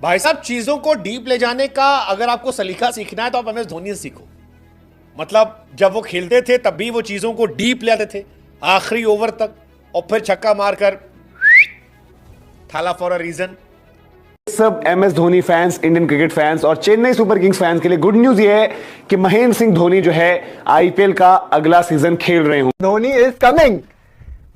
भाई साहब, चीजों को डीप ले जाने का अगर आपको सलीका सीखना है तो आप एमएस धोनी से सीखो। मतलब जब वो खेलते थे तब भी वो चीजों को डीप ले आते थे आखिरी ओवर तक, और फिर छक्का मारकर थाला फॉर अ रीजन। सब MS Dhoni fans, Indian cricket fans और चेन्नई सुपर किंग्स फैंस के लिए गुड न्यूज ये है कि महेंद्र सिंह धोनी जो है आईपीएल का अगला सीजन खेल रहे हूं। Dhoni is coming.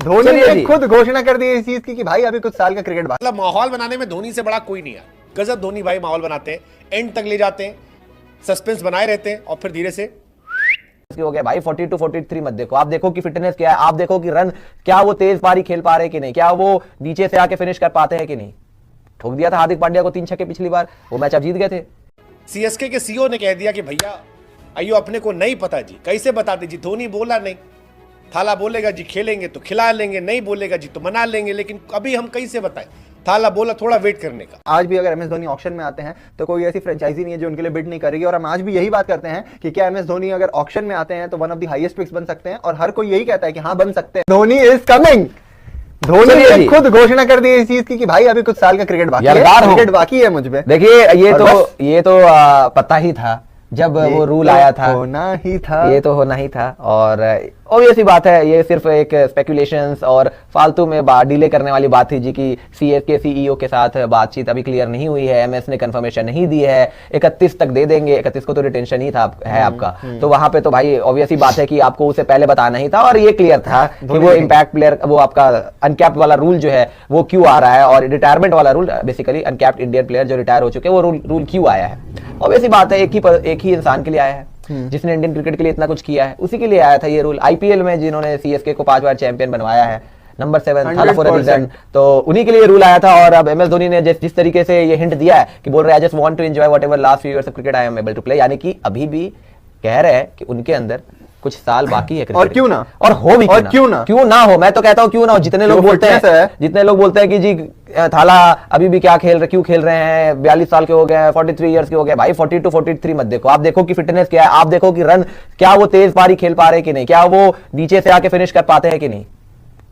धोनी ने खुद घोषणा कर दी इस चीज की कि भाई अभी कुछ साल का क्रिकेट बाकी। मतलब माहौल बनाने में धोनी से बड़ा कोई नहीं है। गजब धोनी भाई माहौल बनाते हैं, एंड तक ले जाते हैं, सस्पेंस बनाए रहते हैं और फिर धीरे से हो गया भाई। 40 to 43 मत देखो, आप देखो कि फिटनेस क्या है, आप देखो कि रन क्या वो तेज पारी खेल पा रहे हैं कि नहीं, क्या वो नीचे से आके फिनिश कर पाते हैं कि नहीं। ठोक दिया था हार्दिक पांड्या को 3 छक्के पिछली बार, वो मैच आप जीत गए थे। सीएसके के सीईओ ने कह दिया कि भैया अयो अपने को नहीं पता जी, कैसे बता दीजिए। धोनी बोला नहीं, थाला बोलेगा जी खेलेंगे तो खिला लेंगे, नहीं बोलेगा जी तो मना लेंगे, लेकिन अभी हम कैसे बताएं। थाला बोला थोड़ा वेट करने का। आज भी अगर एमएस धोनी ऑक्शन में आते हैं तो कोई ऐसी फ्रेंचाइजी नहीं है जो उनके लिए बिड नहीं करेगी। और हम आज भी यही बात करते हैं कि क्या एमएस धोनी अगर ऑक्शन में आते हैं तो one of the highest picks बन सकते हैं, और हर कोई यही कहता है कि हाँ बन सकते हैं। Dhoni is coming. धोनी ने खुद घोषणा कर दी इस चीज की कि भाई अभी कुछ साल का क्रिकेट बाकी है, क्रिकेट बाकी है मुझ पे। देखिए ये तो पता ही था जब वो रूल आया था, होना ही था, ये तो होना ही था। और ऑब्वियस ही बात है, ये सिर्फ एक स्पेकुलेशंस और फालतू में डिले करने वाली बात थी जी की सीएसके सीईओ के साथ बातचीत अभी क्लियर नहीं हुई है, एमएस ने कंफर्मेशन नहीं दी है, 31 तक दे देंगे। 31 को तो रिटेंशन ही था है आपका, तो वहां पे तो भाई ऑब्वियस ही बात है कि आपको उसे पहले बताना ही था। और ये क्लियर था कि वो इम्पैक्ट प्लेयर, वो आपका अनकैप्ड वाला रूल जो है वो क्यों आ रहा है, और रिटायरमेंट वाला rule, basically uncapped Indian player जो रिटायर हो चुके हैं वो रूल क्यों आया है। ऑब्वियस ही बात है, एक ही इंसान के लिए आया है जिसने इंडियन क्रिकेट के लिए इतना कुछ किया है, उसी के लिए आया था ये रूल। आईपीएल में जिन्होंने सीएसके को 5 बार चैंपियन बनवाया है, नंबर 7 थाला फॉर अ रीजन, तो उन्हीं के लिए रूल आया था। और अब एमएस धोनी ने जिस तरीके से ये हिंट दिया है कि बोल रहे हैं I just want to enjoy whatever last few years of cricket I am able to play, यानी कि अभी भी कह रहे हैं कि उनके अंदर कुछ साल बाकी है क्रिकेट। और क्यों ना, और हो भी क्यों ना हो। मैं तो कहता हूं क्यों ना हो। जितने लोग बोलते हैं कि जी थाला अभी भी क्यों खेल रहे हैं, 42 साल के हो गए, 43 इयर्स के हो गए। भाई 40 to 43 मत देखो, आप देखो कि फिटनेस क्या है, आप देखो कि रन क्या वो तेज पारी खेल पा रहे हैं कि नहीं, क्या वो नीचे से आके फिनिश कर पाते हैं कि नहीं।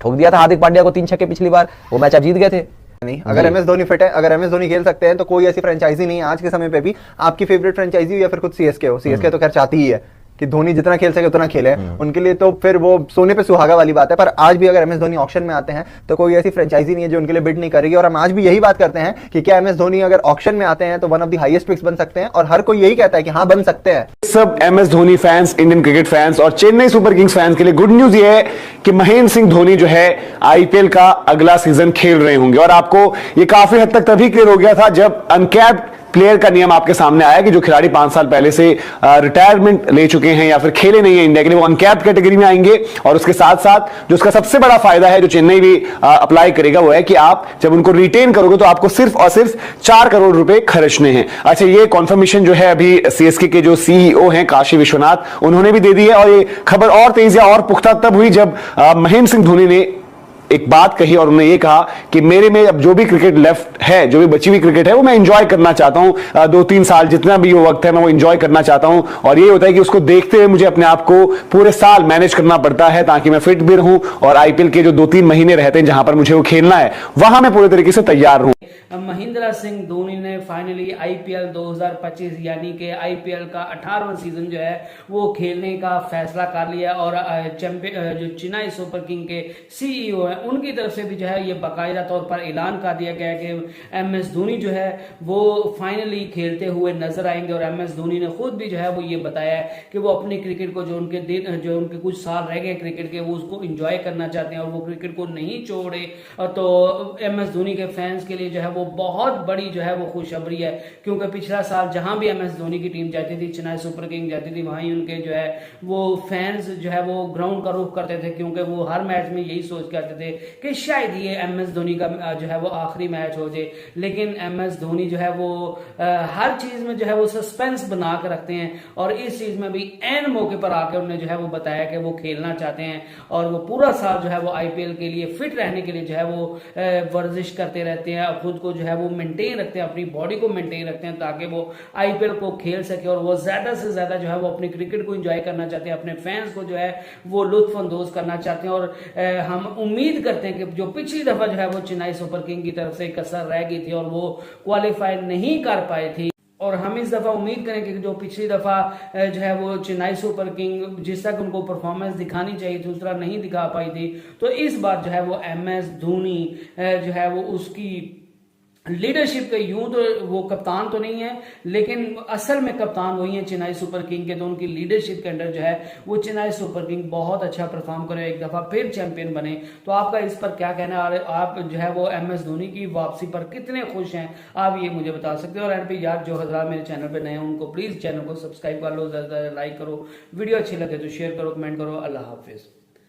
ठोक दिया था हार्दिक पांड्या को 3 छक्के पिछली बार, वो मैच आप जीत गए थे। नहीं, अगर एमएस धोनी फिट है, अगर एमएस धोनी खेल सकते हैं तो कोई ऐसी फ्रेंचाइजी नहीं है आज के समय पे भी। आपकी फेवरेट फ्रेंचाइजी हो या फिर खुद सीएसके हो, सीएसके तो खैर चाहती ही है कि धोनी जितना खेल सके उतना खेले, उनके लिए तो फिर वो सोने पे सुहागा वाली बात है। पर आज भी अगर एमएस धोनी ऑक्शन में आते हैं तो कोई ऐसी फ्रेंचाइजी नहीं है जो उनके लिए बिड नहीं करेगी। और हम आज भी यही बात करते हैं कि क्या एमएस धोनी अगर ऑक्शन में आते हैं तो one of the highest picks बन सकते हैं, और हर कोई यही कहता है कि हाँ बन सकते हैं। सब MS Dhoni fans, Indian cricket fans और चेन्नई सुपर किंग्स फैंस के लिए गुड न्यूज ये है कि महेंद्र सिंह धोनी जो है आईपीएल का अगला सीजन खेल रहे होंगे। और आपको ये काफी हद तक तभी क्लियर हो गया था जब अनकैप्ड प्लेयर का नियम आपके सामने आया कि जो खिलाड़ी 5 साल पहले से रिटायरमेंट ले चुके हैं या फिर खेले नहीं है इंडिया के लिए, वो अनकैप्ड कैटेगरी में आएंगे। और उसके साथ साथ जो उसका सबसे बड़ा फायदा है जो चेन्नई भी अप्लाई करेगा वो है कि आप जब उनको रिटेन करोगे तो आपको सिर्फ और सिर्फ 4 करोड़ रुपए खर्चने हैं। अच्छा, ये कॉन्फर्मेशन जो है अभी सीएसके के जो सीईओ हैं काशी विश्वनाथ, उन्होंने भी दे दी है। और ये खबर और तेज या और पुख्ता तब हुई जब महेंद्र सिंह धोनी ने एक बात कही और उन्होंने ये कहा कि मेरे में अब जो भी क्रिकेट लेफ्ट है, जो भी बची हुई क्रिकेट है, वो मैं एंजॉय करना चाहता हूं। 2-3 साल जितना भी वो वक्त है मैं वो एंजॉय करना चाहता हूं। और ये होता है कि उसको देखते हुए मुझे अपने आप को पूरे साल मैनेज करना पड़ता है ताकि मैं फिट भी रहूं और आईपीएल के जो 2-3 महीने रहते हैं जहां पर मुझे वो खेलना है वहां मैं पूरे तरीके से तैयार रहूं। महेंद्र सिंह धोनी ने फाइनली आईपीएल 2025 यानी कि आईपीएल का 18वां सीजन जो है वो खेलने का फैसला कर लिया। और चैंपियन जो चेन्नई सुपर किंग के सीईओ हैं उनकी तरफ से भी जो है ये बाकायदा तौर पर ऐलान कर दिया गया कि एमएस धोनी जो है वो फाइनली खेलते हुए नजर आएंगे। और एमएस धोनी ने खुद भी जो है वो ये बताया है कि वो अपनी क्रिकेट को जो उनके कुछ साल रह गए क्रिकेट के वो उसको एंजॉय करना चाहते हैं और वो क्रिकेट को नहीं छोड़े। तो एमएस धोनी के फैंस के लिए जो है वो बहुत बड़ी जो है वो खुशखबरी है, क्योंकि पिछला साल जहां भी एमएस धोनी की टीम जाती थी, चेन्नई सुपर किंग जाती थी, वहीं उनके जो है वो फैंस जो है वो ग्राउंड का रुख करते थे, क्योंकि वो हर मैच में यही सोच के आते थे कि शायद ये एमएस धोनी का जो है वो आखिरी मैच हो जाए। लेकिन एमएस धोनी जो है वो हर चीज में जो है वो सस्पेंस बना के रखते हैं, और इस चीज में भी एन मौके पर आकर उन्होंने जो है वो बताया कि वो खेलना चाहते हैं और वो पूरा साल जो है वो आईपीएल के लिए फिट रहने के लिए जो है वो वर्जिश करते रहते हैं, खुद को को जो है वो मेंटेन रखते हैं, अपनी बॉडी को मेंटेन रखते हैं ताकि वो आईपीएल को खेल सके और वो ज्यादा से ज्यादा जो है वो अपनी क्रिकेट को एंजॉय करना चाहते हैं, अपने फैंस को जो है वो लुत्फ अंदोज करना चाहते हैं। और हम उम्मीद करते हैं कि जो पिछली दफा जो है वो चेन्नई सुपर किंग की तरफ से कसर रह गई थी और वो क्वालिफाई नहीं कर पाई थी, और हम इस दफा उम्मीद करें कि जो पिछली दफा जो है वो चेन्नई सुपर किंग जिस तक उनको परफॉर्मेंस दिखानी चाहिए थी उस तरह नहीं दिखा पाई थी, तो इस बार जो है वो MS धोनी जो है वो उसकी लीडरशिप के यूं तो वो कप्तान तो नहीं है, लेकिन असल में कप्तान वही है चेन्नई सुपर किंग के, तो उनकी लीडरशिप के अंडर जो है वो चेन्नई सुपर किंग बहुत अच्छा परफॉर्म करे, एक दफा फिर चैंपियन बने। तो आपका इस पर क्या कहना है? आप जो है वो MS धोनी की वापसी पर कितने खुश हैं, आप ये मुझे बता सकते हो। और एंड पे यार जो हजरात मेरे चैनल पे नए हैं उनको प्लीज चैनल को सब्सक्राइब कर लो, ज्यादा लाइक करो, वीडियो अच्छी लगे तो शेयर करो, कमेंट करो। अल्लाह हाफिज।